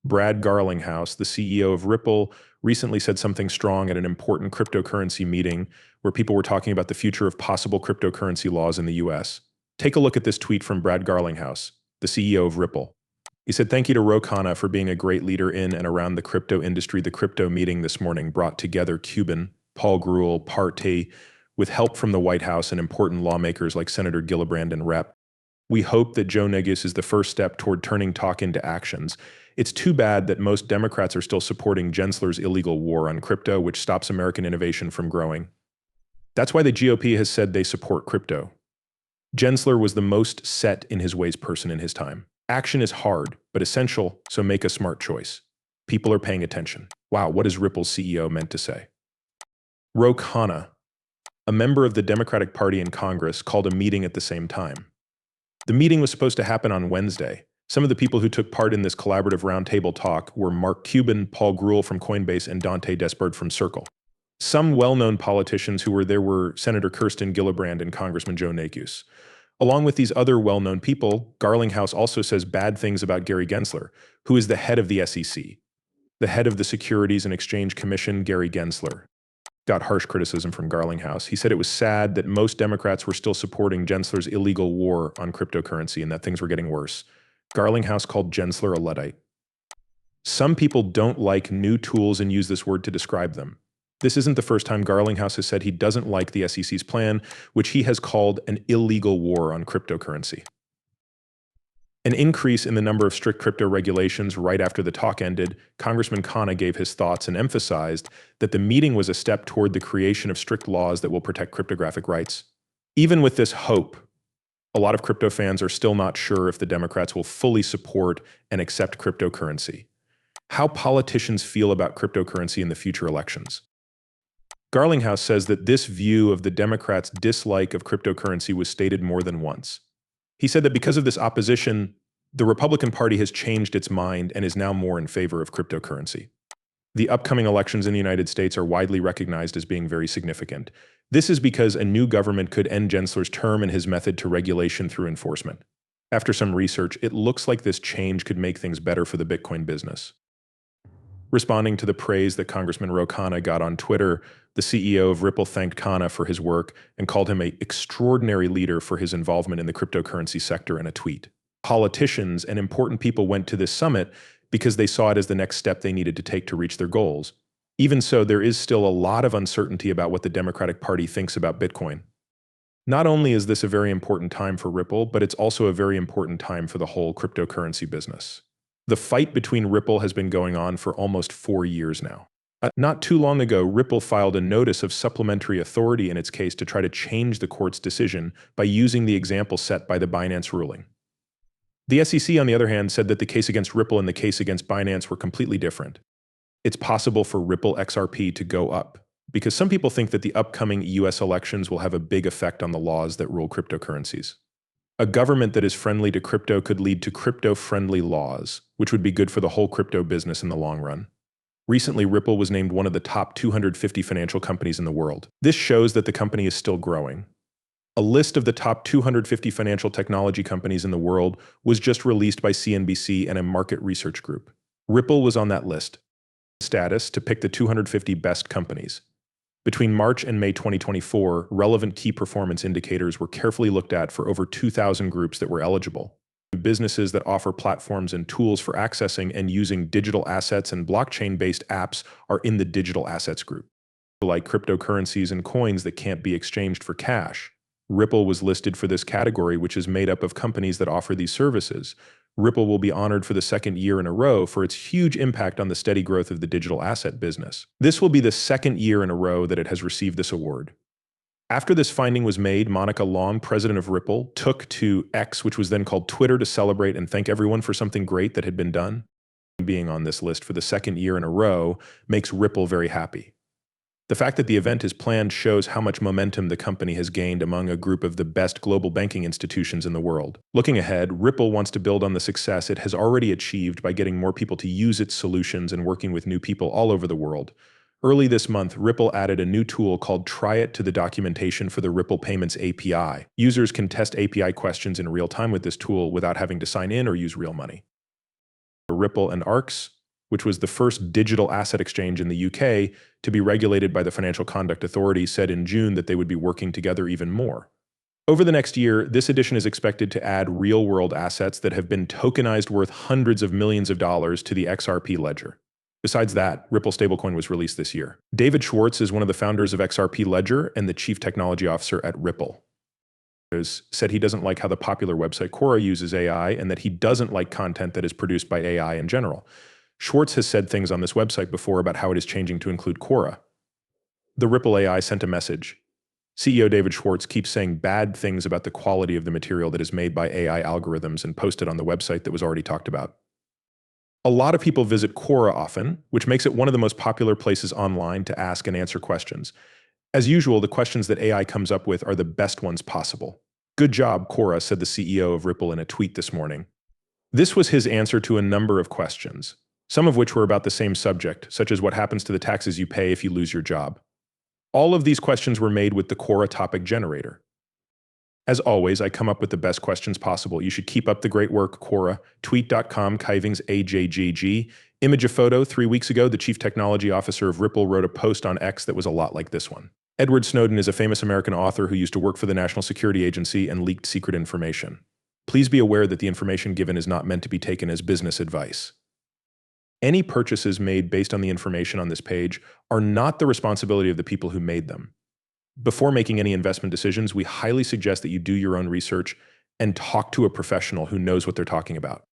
Brad Garlinghouse, the CEO of Ripple, recently said something strong at an important cryptocurrency meeting where people were talking about the future of possible cryptocurrency laws in the US. Take a look at this tweet from Brad Garlinghouse, the CEO of Ripple. He said, "Thank you to Ro Khanna for being a great leader in and around the crypto industry. The crypto meeting this morning brought together Cuban, Paul Grewal, Partey, with help from the White House and important lawmakers like Senator Gillibrand and Rep. We hope that Joe Negus is the first step toward turning talk into actions. It's too bad that most Democrats are still supporting Gensler's illegal war on crypto, which stops American innovation from growing. That's why the GOP has said they support crypto. Gensler was the most set in his ways person in his time. Action is hard, but essential, so make a smart choice. People are paying attention." Wow, what is Ripple's CEO meant to say? Ro Khanna, a member of the Democratic Party in Congress, called a meeting at the same time. The meeting was supposed to happen on Wednesday. Some of the people who took part in this collaborative roundtable talk were Mark Cuban, Paul Grewal from Coinbase, and Dante Desbord from Circle. Some well-known politicians who were there were Senator Kirsten Gillibrand and Congressman Joe Negus. Along with these other well-known people, Garlinghouse also says bad things about Gary Gensler, who is the head of the SEC. The head of the Securities and Exchange Commission, Gary Gensler, got harsh criticism from Garlinghouse. He said it was sad that most Democrats were still supporting Gensler's illegal war on cryptocurrency and that things were getting worse. Garlinghouse called Gensler a Luddite. Some people don't like new tools and use this word to describe them. This isn't the first time Garlinghouse has said he doesn't like the SEC's plan, which he has called an illegal war on cryptocurrency. An increase in the number of strict crypto regulations right after the talk ended, Congressman Khanna gave his thoughts and emphasized that the meeting was a step toward the creation of strict laws that will protect cryptographic rights. Even with this hope, a lot of crypto fans are still not sure if the Democrats will fully support and accept cryptocurrency. How politicians feel about cryptocurrency in the future elections. Garlinghouse says that this view of the Democrats' dislike of cryptocurrency was stated more than once. He said that because of this opposition, the Republican Party has changed its mind and is now more in favor of cryptocurrency. The upcoming elections in the United States are widely recognized as being very significant. This is because a new government could end Gensler's term and his method to regulation through enforcement. After some research, it looks like this change could make things better for the Bitcoin business. Responding to the praise that Congressman Ro Khanna got on Twitter, the CEO of Ripple thanked Khanna for his work and called him an extraordinary leader for his involvement in the cryptocurrency sector in a tweet. Politicians and important people went to this summit because they saw it as the next step they needed to take to reach their goals. Even so, there is still a lot of uncertainty about what the Democratic Party thinks about Bitcoin. Not only is this a very important time for Ripple, but it's also a very important time for the whole cryptocurrency business. The fight between Ripple has been going on for almost 4 years now. Not too long ago, Ripple filed a notice of supplementary authority in its case to try to change the court's decision by using the example set by the Binance ruling. The SEC, on the other hand, said that the case against Ripple and the case against Binance were completely different. It's possible for Ripple XRP to go up, because some people think that the upcoming US elections will have a big effect on the laws that rule cryptocurrencies. A government that is friendly to crypto could lead to crypto-friendly laws, which would be good for the whole crypto business in the long run. Recently, Ripple was named one of the top 250 financial companies in the world. This shows that the company is still growing. A list of the top 250 financial technology companies in the world was just released by CNBC and a market research group. Ripple was on that list. Status to pick the 250 best companies. Between March and May 2024, relevant key performance indicators were carefully looked at for over 2,000 groups that were eligible. Businesses that offer platforms and tools for accessing and using digital assets and blockchain-based apps are in the digital assets group. Like cryptocurrencies and coins that can't be exchanged for cash. Ripple was listed for this category, which is made up of companies that offer these services. Ripple will be honored for the second year in a row for its huge impact on the steady growth of the digital asset business. This will be the second year in a row that it has received this award. After this finding was made, Monica Long, president of Ripple, took to X, which was then called Twitter, to celebrate and thank everyone for something great that had been done. Being on this list for the second year in a row makes Ripple very happy. The fact that the event is planned shows how much momentum the company has gained among a group of the best global banking institutions in the world. Looking ahead, Ripple wants to build on the success it has already achieved by getting more people to use its solutions and working with new people all over the world. Early this month, Ripple added a new tool called Try It to the documentation for the Ripple Payments API. Users can test API questions in real time with this tool without having to sign in or use real money. Ripple and Arcs, which was the first digital asset exchange in the UK to be regulated by the Financial Conduct Authority, said in June that they would be working together even more. Over the next year, this edition is expected to add real-world assets that have been tokenized worth hundreds of millions of dollars to the XRP ledger. Besides that, Ripple stablecoin was released this year. David Schwartz is one of the founders of XRP Ledger and the chief technology officer at Ripple. Said he doesn't like how the popular website Quora uses AI and that he doesn't like content that is produced by AI in general. Schwartz has said things on this website before about how it is changing to include Quora. The Ripple AI sent a message. CEO David Schwartz keeps saying bad things about the quality of the material that is made by AI algorithms and posted on the website that was already talked about. A lot of people visit Quora often, which makes it one of the most popular places online to ask and answer questions. As usual, the questions that AI comes up with are the best ones possible. Good job, Quora, said the CEO of Ripple in a tweet this morning. This was his answer to a number of questions, some of which were about the same subject, such as what happens to the taxes you pay if you lose your job. All of these questions were made with the Quora topic generator. As always, I come up with the best questions possible. You should keep up the great work, Quora. Tweet.com, Kivings AJGG. Image a photo. 3 weeks ago, the chief technology officer of Ripple wrote a post on X that was a lot like this one. Edward Snowden is a famous American author who used to work for the National Security Agency and leaked secret information. Please be aware that the information given is not meant to be taken as business advice. Any purchases made based on the information on this page are not the responsibility of the people who made them. Before making any investment decisions, we highly suggest that you do your own research and talk to a professional who knows what they're talking about.